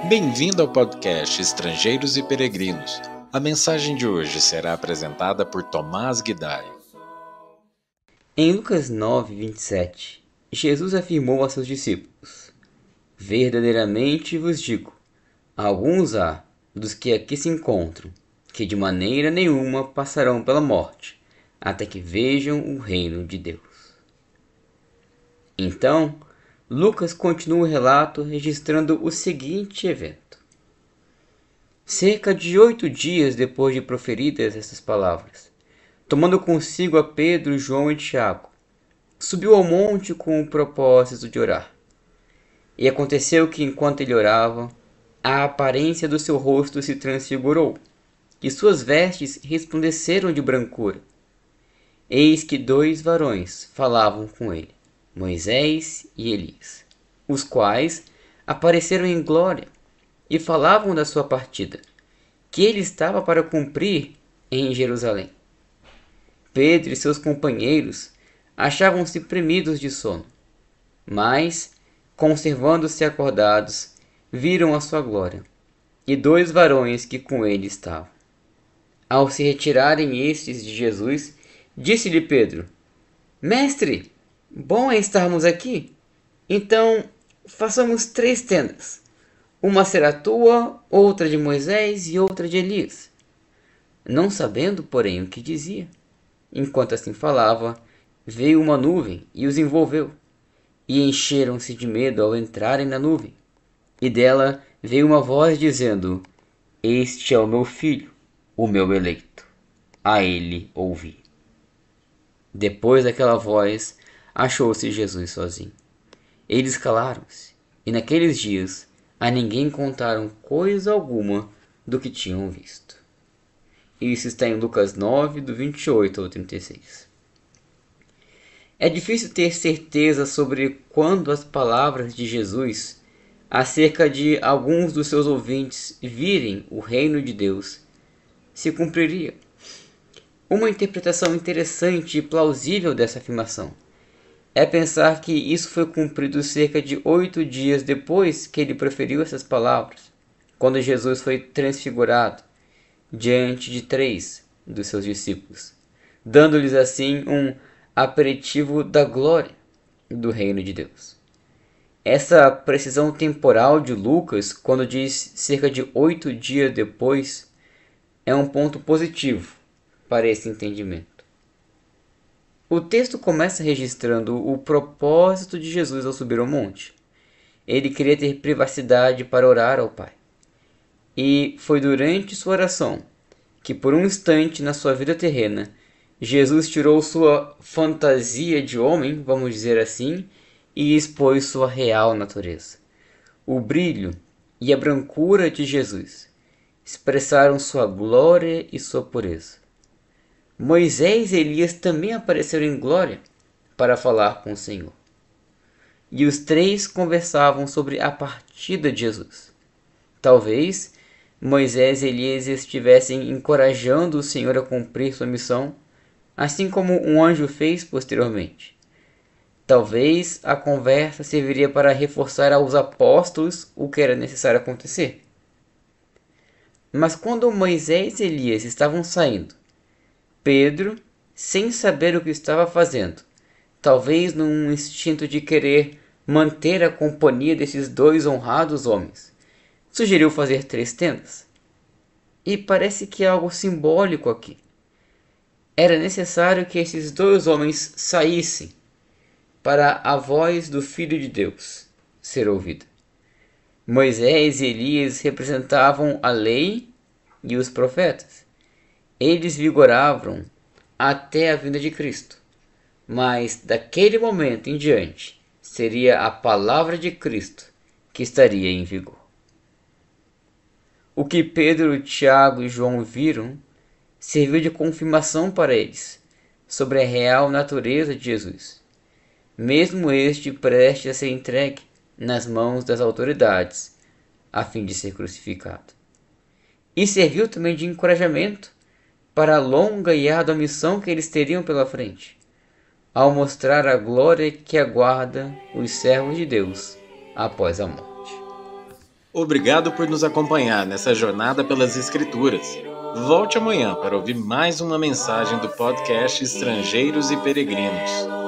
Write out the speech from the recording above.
Bem-vindo ao podcast Estrangeiros e Peregrinos. A mensagem de hoje será apresentada por Tomás Guidai. Em Lucas 9:27, Jesus afirmou a seus discípulos: Verdadeiramente vos digo, alguns há dos que aqui se encontram, que de maneira nenhuma passarão pela morte, até que vejam o reino de Deus. Então, Lucas continua o relato registrando o seguinte evento. Cerca de 8 dias depois de proferidas essas palavras, tomando consigo a Pedro, João e Tiago, subiu ao monte com o propósito de orar. E aconteceu que, enquanto ele orava, a aparência do seu rosto se transfigurou, e suas vestes resplandeceram de brancura. Eis que 2 varões falavam com ele, Moisés e Elias, os quais apareceram em glória e falavam da sua partida, que ele estava para cumprir em Jerusalém. Pedro e seus companheiros achavam-se premidos de sono, mas, conservando-se acordados, viram a sua glória, e 2 varões que com ele estavam. Ao se retirarem estes de Jesus, disse-lhe Pedro: Mestre, bom é estarmos aqui. Então, façamos 3 tendas. Uma será tua, outra de Moisés e outra de Elias. Não sabendo, porém, o que dizia. Enquanto assim falava, veio uma nuvem e os envolveu, e encheram-se de medo ao entrarem na nuvem. E dela veio uma voz dizendo: Este é o meu filho, o meu eleito. A ele ouvi. Depois daquela voz, achou-se Jesus sozinho. Eles calaram-se, e naqueles dias a ninguém contaram coisa alguma do que tinham visto. Isso está em Lucas 9, do 28 ao 36. É difícil ter certeza sobre quando as palavras de Jesus acerca de alguns dos seus ouvintes virem o reino de Deus se cumpriria. Uma interpretação interessante e plausível dessa afirmação é pensar que isso foi cumprido cerca de 8 dias depois que ele proferiu essas palavras, quando Jesus foi transfigurado diante de 3 dos seus discípulos, dando-lhes assim um aperitivo da glória do reino de Deus. Essa precisão temporal de Lucas, quando diz cerca de 8 dias depois, é um ponto positivo para esse entendimento. O texto começa registrando o propósito de Jesus ao subir ao monte. Ele queria ter privacidade para orar ao Pai. E foi durante sua oração que, por um instante na sua vida terrena, Jesus tirou sua fantasia de homem, vamos dizer assim, e expôs sua real natureza. O brilho e a brancura de Jesus expressaram sua glória e sua pureza. Moisés e Elias também apareceram em glória para falar com o Senhor. E os 3 conversavam sobre a partida de Jesus. Talvez Moisés e Elias estivessem encorajando o Senhor a cumprir sua missão, assim como um anjo fez posteriormente. Talvez a conversa serviria para reforçar aos apóstolos o que era necessário acontecer. Mas quando Moisés e Elias estavam saindo, Pedro, sem saber o que estava fazendo, talvez num instinto de querer manter a companhia desses 2 honrados homens, sugeriu fazer 3 tendas. E parece que há algo simbólico aqui. Era necessário que esses 2 homens saíssem para a voz do Filho de Deus ser ouvida. Moisés e Elias representavam a lei e os profetas. Eles vigoravam até a vinda de Cristo, mas daquele momento em diante seria a palavra de Cristo que estaria em vigor. O que Pedro, Tiago e João viram serviu de confirmação para eles sobre a real natureza de Jesus, mesmo este prestes a ser entregue nas mãos das autoridades a fim de ser crucificado. E serviu também de encorajamento para a longa e árdua missão que eles teriam pela frente, ao mostrar a glória que aguarda os servos de Deus após a morte. Obrigado por nos acompanhar nessa jornada pelas Escrituras. Volte amanhã para ouvir mais uma mensagem do podcast Estrangeiros e Peregrinos.